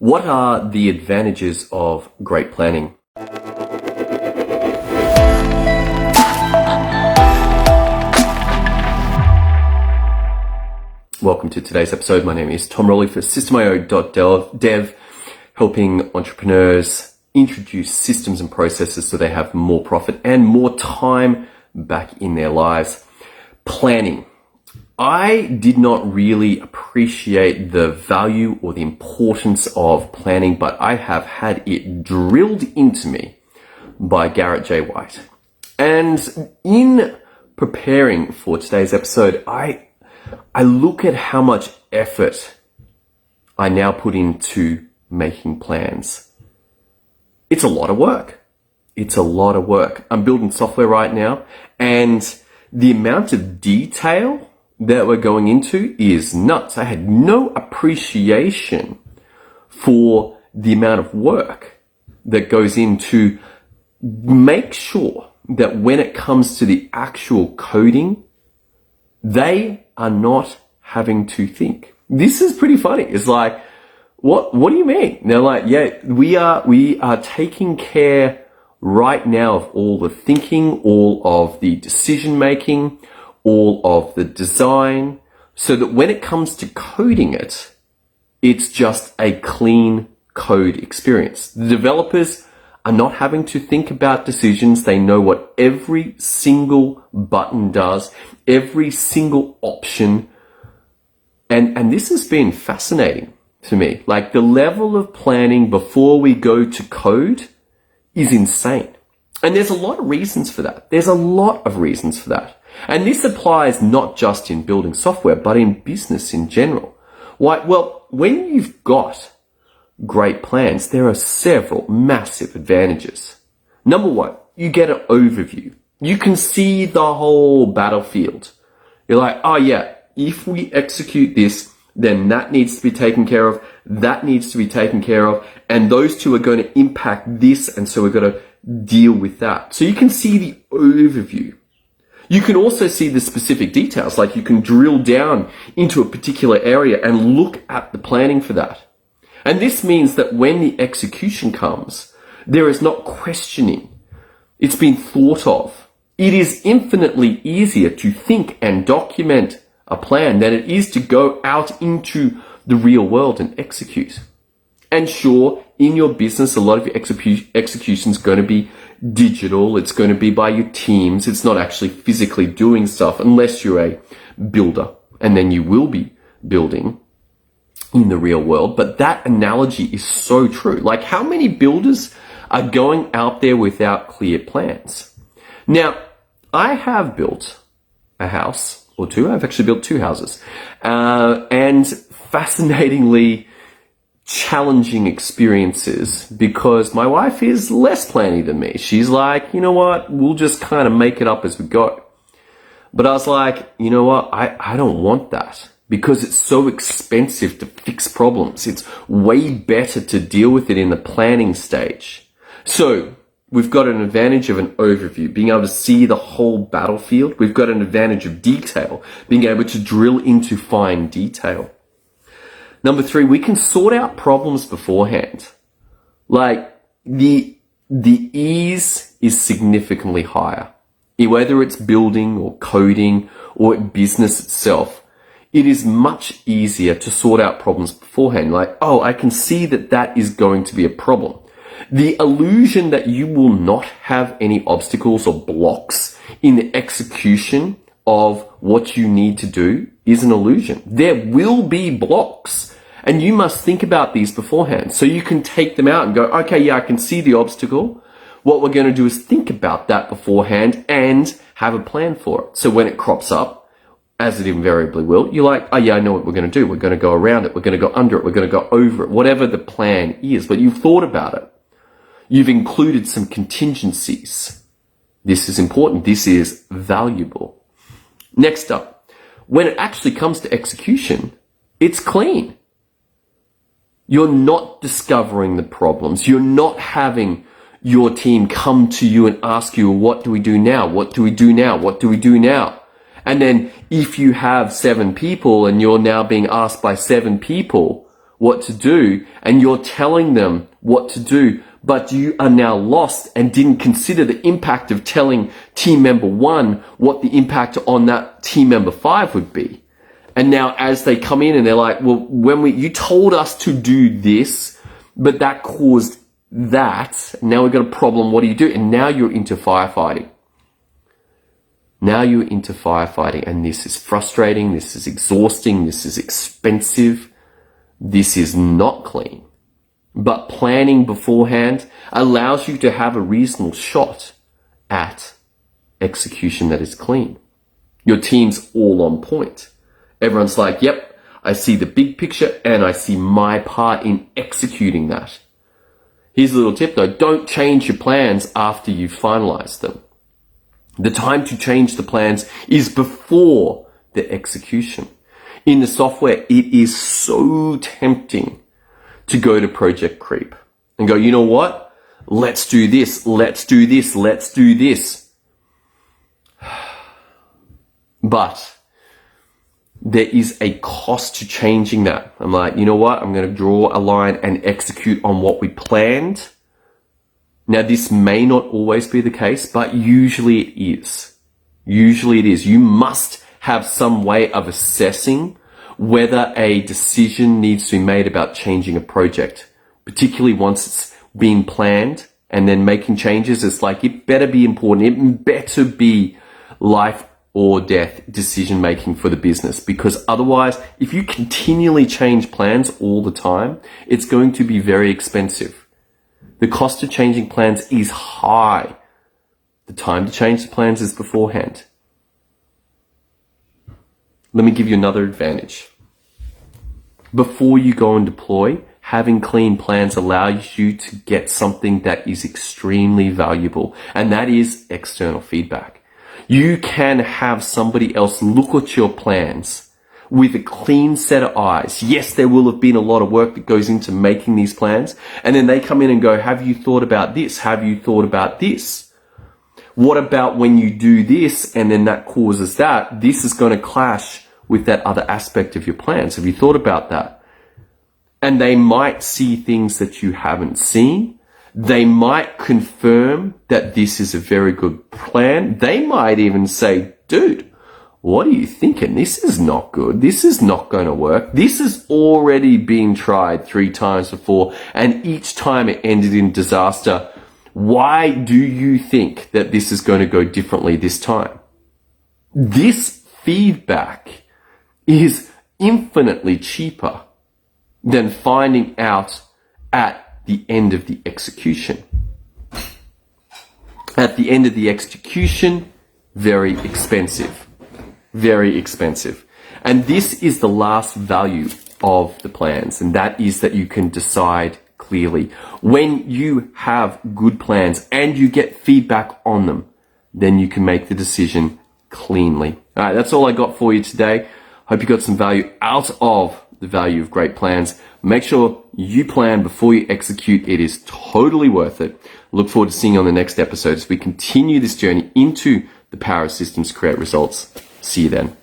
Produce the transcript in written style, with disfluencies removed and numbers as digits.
What are the advantages of great planning? Welcome to today's episode. My name is Tom Rolley for System.io.dev, helping entrepreneurs introduce systems and processes so they have more profit and more time back in their lives. Planning. I did not really appreciate the value or the importance of planning, but I have had it drilled into me by Garrett J. White. And in preparing for today's episode, I look at how much effort I now put into making plans. It's a lot of work. It's a lot of work. I'm building software right now, and the amount of detail that we're going into is nuts. I had no appreciation for the amount of work that goes into make sure that when it comes to the actual coding, they are not having to think. This is pretty funny. It's like, what do you mean? They're like, yeah, we are taking care right now of all the thinking, all of the decision making, all of the design, so that when it comes to coding it, it's just a clean code experience. The developers are not having to think about decisions. They know what every single button does, every single option. And this has been fascinating to me. Like, the level of planning before we go to code is insane. And there's a lot of reasons for that. There's a lot of reasons for that. And this applies not just in building software, but in business in general. Why? Well, when you've got great plans, there are several massive advantages. Number one, you get an overview. You can see the whole battlefield. You're like, oh yeah, if we execute this, then that needs to be taken care of, that needs to be taken care of, and those two are going to impact this, and so we've got to deal with that. So you can see the overview. You can also see the specific details, like you can drill down into a particular area and look at the planning for that. And this means that when the execution comes, there is not questioning. It's been thought of. It is infinitely easier to think and document a plan than it is to go out into the real world and execute. And sure, in your business, a lot of your execution is going to be digital. It's going to be by your teams. It's not actually physically doing stuff unless you're a builder, and then you will be building in the real world. But that analogy is so true. Like, how many builders are going out there without clear plans? Now, I have built a house or two. I've actually built two houses, and fascinatingly challenging experiences, because my wife is less planning than me. She's like, you know what, we'll just kind of make it up as we go. But I was like, you know what, I don't want that, because it's so expensive to fix problems. It's way better to deal with it in the planning stage. So we've got an advantage of an overview, being able to see the whole battlefield. We've got an advantage of detail, being able to drill into fine detail. Number three, we can sort out problems beforehand. Like, the ease is significantly higher. Whether it's building or coding or business itself, it is much easier to sort out problems beforehand. Like, oh, I can see that that is going to be a problem. The illusion that you will not have any obstacles or blocks in the execution of what you need to do is an illusion. There will be blocks, and you must think about these beforehand. So you can take them out and go, okay, yeah, I can see the obstacle. What we're going to do is think about that beforehand and have a plan for it. So when it crops up, as it invariably will, you're like, oh yeah, I know what we're going to do. We're going to go around it. We're going to go under it. We're going to go over it, whatever the plan is. But you've thought about it. You've included some contingencies. This is important. This is valuable. Next up, when it actually comes to execution, it's clean. You're not discovering the problems. You're not having your team come to you and ask you, what do we do now? What do we do now? What do we do now? And then if you have 7 people and you're now being asked by 7 people, what to do, and you're telling them what to do, but you are now lost and didn't consider the impact of telling team member 1 what the impact on that team member 5 would be. And now as they come in and they're like, well, you told us to do this, but that caused that. Now we've got a problem. What do you do? And now you're into firefighting. Now you're into firefighting, and this is frustrating. This is exhausting. This is expensive. This is not clean. But planning beforehand allows you to have a reasonable shot at execution that is clean. Your team's all on point. Everyone's like, yep, I see the big picture and I see my part in executing that. Here's a little tip though, don't change your plans after you've finalized them. The time to change the plans is before the execution. In the software, it is so tempting to go to project creep and go, you know what? Let's do this. Let's do this. Let's do this. But there is a cost to changing that. I'm like, you know what? I'm going to draw a line and execute on what we planned. Now, this may not always be the case, but usually it is. Usually it is. You must have some way of assessing whether a decision needs to be made about changing a project, particularly once it's been planned and then making changes. It's like, it better be important. It better be life or death decision making for the business, because otherwise, if you continually change plans all the time, it's going to be very expensive. The cost of changing plans is high. The time to change the plans is beforehand. Let me give you another advantage. Before you go and deploy, having clean plans allows you to get something that is extremely valuable, and that is external feedback. You can have somebody else look at your plans with a clean set of eyes. Yes, there will have been a lot of work that goes into making these plans, and then they come in and go, have you thought about this? Have you thought about this? What about when you do this and then that causes that? This is going to clash with that other aspect of your plans. Have you thought about that? And they might see things that you haven't seen. They might confirm that this is a very good plan. They might even say, dude, what are you thinking? This is not good. This is not going to work. This has already been tried 3 times before, and each time it ended in disaster. Why do you think that this is going to go differently this time? This feedback is infinitely cheaper than finding out at the end of the execution. At the end of the execution, very expensive. Very expensive. And this is the last value of the plans, and that is that you can decide clearly. When you have good plans and you get feedback on them, then you can make the decision cleanly. All right, that's all I got for you today. Hope you got some value out of the value of great plans. Make sure you plan before you execute. It is totally worth it. Look forward to seeing you on the next episode as we continue this journey into the power of systems to create results. See you then.